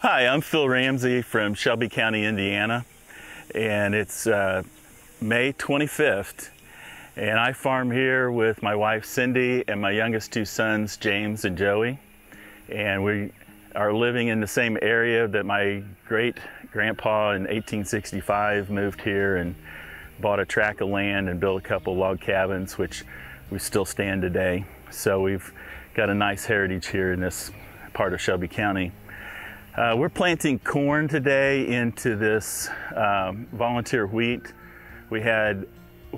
Hi, I'm Phil Ramsey from Shelby County, Indiana, and it's May 25th, and I farm here with my wife Cindy and my youngest two sons, James and Joey, and we are living in the same area that my great-grandpa in 1865 moved here and bought a tract of land and built a couple log cabins, which we still stand today. So we've got a nice heritage here in this part of Shelby County. We're planting corn today into this volunteer wheat. We had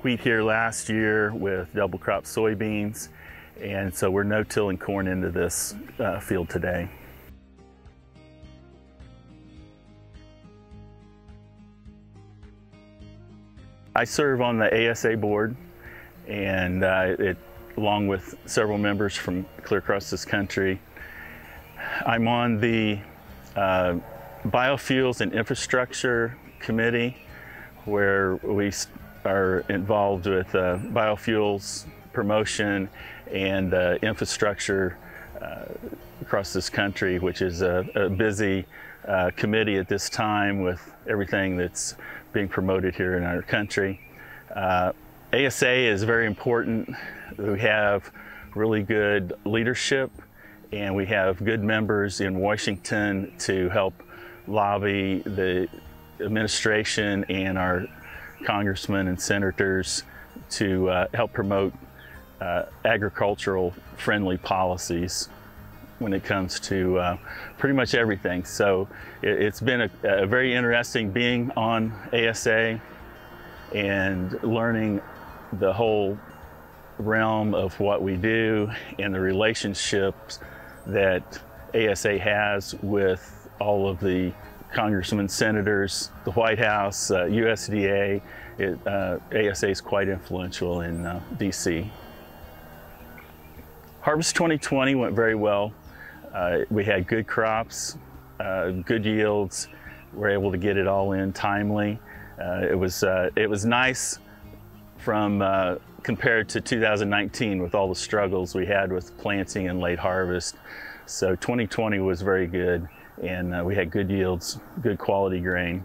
wheat here last year with double crop soybeans, and so we're no-tilling corn into this field today. I serve on the ASA board, and along with several members from clear across this country. I'm on the Biofuels and Infrastructure Committee, where we are involved with biofuels promotion and infrastructure across this country, which is a busy committee at this time with everything that's being promoted here in our country. ASA is very important. We have really good leadership, and we have good members in Washington to help lobby the administration and our congressmen and senators to help promote agricultural friendly policies when it comes to pretty much everything. So it's been a very interesting being on ASA and learning the whole realm of what we do and the relationships that ASA has with all of the congressmen, senators, the White House, USDA. ASA is quite influential in DC. Harvest 2020 went very well. We had good crops, good yields. We were able to get it all in timely. It was nice from compared to 2019 with all the struggles we had with planting and late harvest. So 2020 was very good, and we had good yields, good quality grain.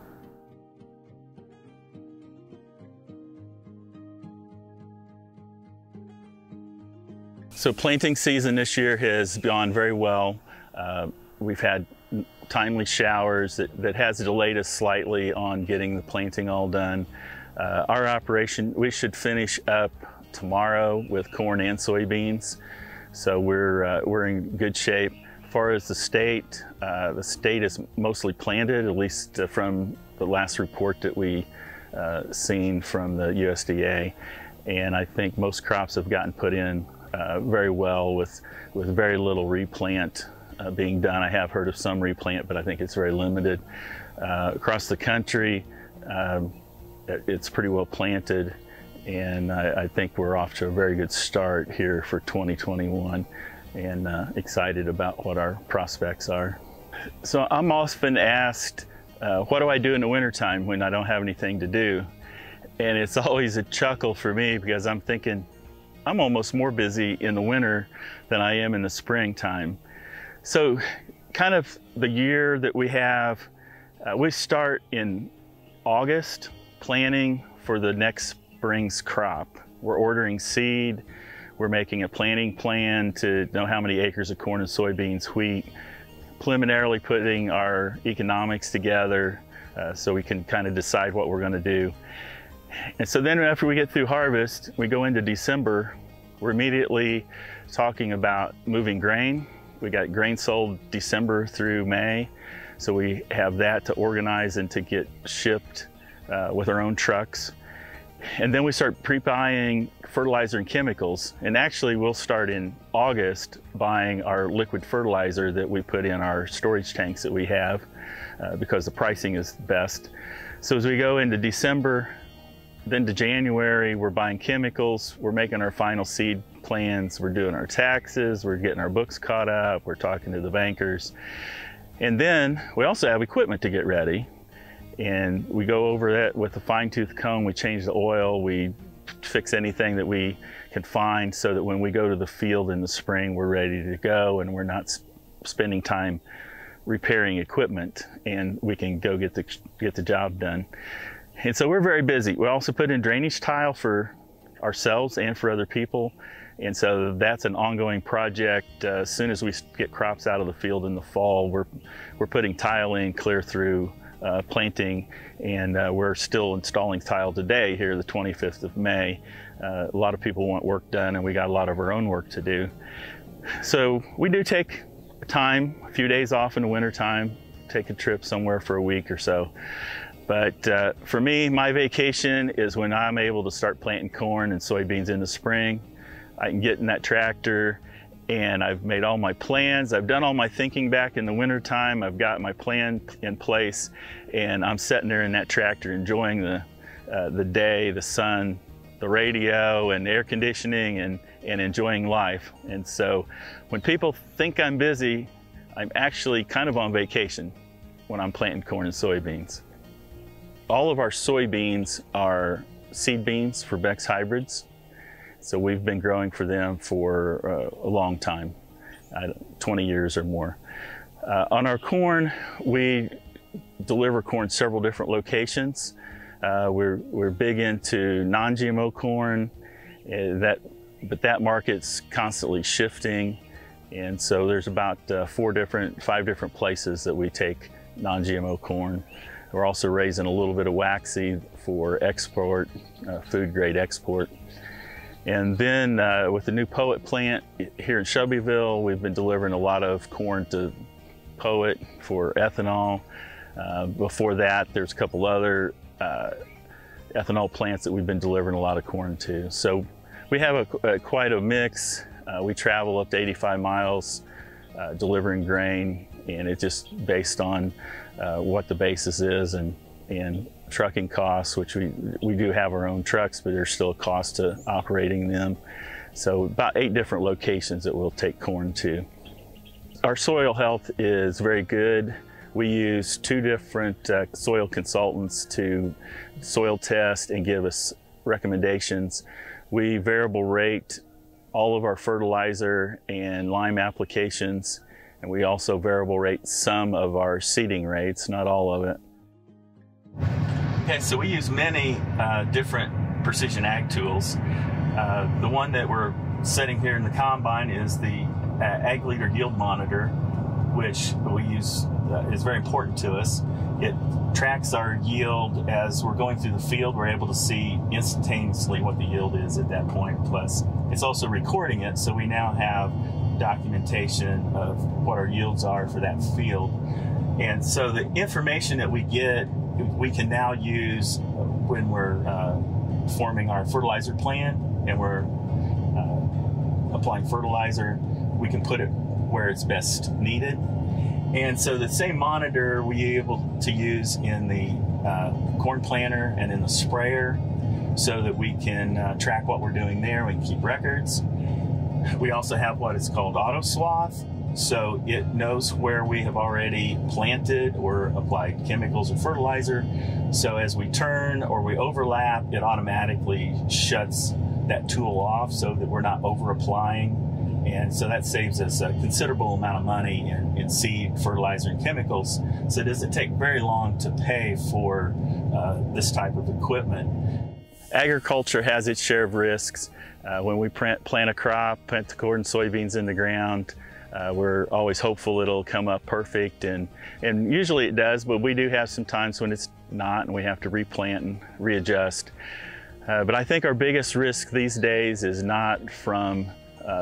So planting season this year has gone very well. We've had timely showers that has delayed us slightly on getting the planting all done. Our operation, we should finish up tomorrow with corn and soybeans. So we're in good shape. As far as the state is mostly planted, at least from the last report that we seen from the USDA. And I think most crops have gotten put in very well with very little replant being done. I have heard of some replant, but I think it's very limited. Across the country, it's pretty well planted, and I think we're off to a very good start here for 2021, and excited about what our prospects are. So I'm often asked, what do I do in the wintertime when I don't have anything to do? And it's always a chuckle for me, because I'm thinking I'm almost more busy in the winter than I am in the springtime. So kind of the year that we have, we start in August planning for the next spring's crop. We're ordering seed, we're making a planting plan to know how many acres of corn and soybeans, wheat, preliminarily putting our economics together so we can kind of decide what we're going to do. And so then after we get through harvest, we go into December, we're immediately talking about moving grain. We got grain sold December through May, so we have that to organize and to get shipped with our own trucks. And then we start pre-buying fertilizer and chemicals. And actually we'll start in August buying our liquid fertilizer that we put in our storage tanks that we have because the pricing is best. So as we go into December, then to January, we're buying chemicals, we're making our final seed plans, we're doing our taxes, we're getting our books caught up, we're talking to the bankers. And then we also have equipment to get ready. And we go over that with a fine-tooth comb, we change the oil, we fix anything that we can find so that when we go to the field in the spring, we're ready to go and we're not spending time repairing equipment, and we can go get the job done. And so we're very busy. We also put in drainage tile for ourselves and for other people. And so that's an ongoing project. As soon as we get crops out of the field in the fall, we're putting tile in clear through planting, and we're still installing tile today here the 25th of May. A lot of people want work done, and we got a lot of our own work to do. So we do take time, a few days off in the winter time, take a trip somewhere for a week or so. But for me, my vacation is when I'm able to start planting corn and soybeans in the spring. I can get in that tractor, and I've made all my plans. I've done all my thinking back in the winter time. I've got my plan in place, and I'm sitting there in that tractor enjoying the day, the sun, the radio, and air conditioning, and enjoying life. And so when people think I'm busy, I'm actually kind of on vacation when I'm planting corn and soybeans. All of our soybeans are seed beans for Beck's hybrids. So we've been growing for them for a long time, 20 years or more. On our corn, we deliver corn several different locations. We're big into non-GMO corn, but that market's constantly shifting. And so there's about 5 different places that we take non-GMO corn. We're also raising a little bit of waxy for export, food grade export. And then with the new Poet plant here in Shelbyville, we've been delivering a lot of corn to Poet for ethanol. Before that, there's a couple other ethanol plants that we've been delivering a lot of corn to. So we have quite a mix. We travel up to 85 miles delivering grain, and it's just based on what the basis is and trucking costs, which we do have our own trucks, but there's still a cost to operating them. So about 8 different locations that we'll take corn to. Our soil health is very good. We use 2 different soil consultants to soil test and give us recommendations. We variable rate all of our fertilizer and lime applications, and we also variable rate some of our seeding rates, not all of it. Okay, so we use many different precision ag tools. The one that we're setting here in the combine is the Ag Leader Yield Monitor, which we use is very important to us. It tracks our yield as we're going through the field. We're able to see instantaneously what the yield is at that point. Plus, it's also recording it, so we now have documentation of what our yields are for that field. And so the information that we get, we can now use when we're forming our fertilizer plan and we're applying fertilizer. We can put it where it's best needed. And so the same monitor we're able to use in the corn planter and in the sprayer, so that we can track what we're doing there. We can keep records. We also have what is called auto swath. So it knows where we have already planted or applied chemicals or fertilizer. So as we turn or we overlap, it automatically shuts that tool off so that we're not over applying. And so that saves us a considerable amount of money in seed, fertilizer, and chemicals. So it doesn't take very long to pay for this type of equipment. Agriculture has its share of risks. When we plant a crop, plant the corn and soybeans in the ground, we're always hopeful it'll come up perfect, and usually it does, but we do have some times when it's not, and we have to replant and readjust. But I think our biggest risk these days is not from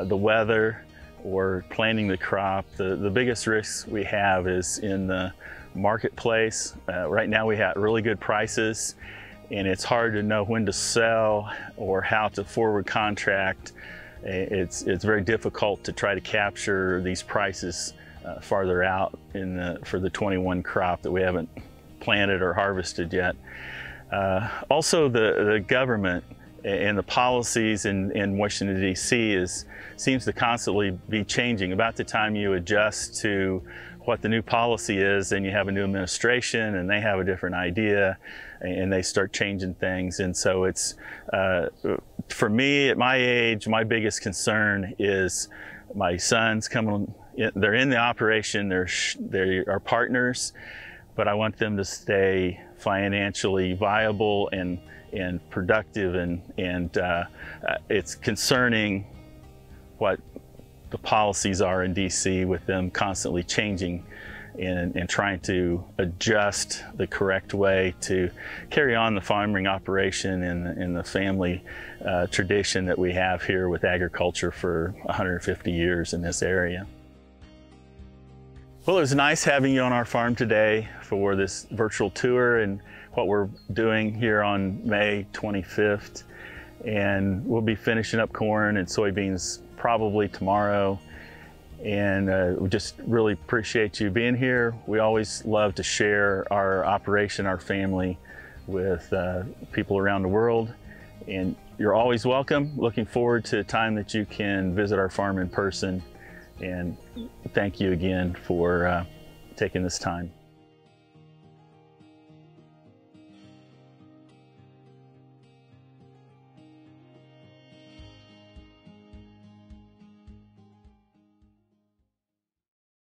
the weather or planting the crop. The biggest risks we have is in the marketplace. Right now we have really good prices, and it's hard to know when to sell or how to forward contract. It's very difficult to try to capture these prices farther out for the 21 crop that we haven't planted or harvested yet. Also, the government and the policies in Washington, D.C. seems to constantly be changing. About the time you adjust to what the new policy is, then you have a new administration and they have a different idea and they start changing things. And so it's, for me at my age, my biggest concern is my sons coming they're in the operation, they are partners, but I want them to stay financially viable and productive, and it's concerning what the policies are in DC with them constantly changing and trying to adjust the correct way to carry on the farming operation and the family tradition that we have here with agriculture for 150 years in this area. Well, it was nice having you on our farm today for this virtual tour and what we're doing here on May 25th. And we'll be finishing up corn and soybeans probably tomorrow. And we just really appreciate you being here. We always love to share our operation, our family, with people around the world. And you're always welcome. Looking forward to a time that you can visit our farm in person. And thank you again for taking this time.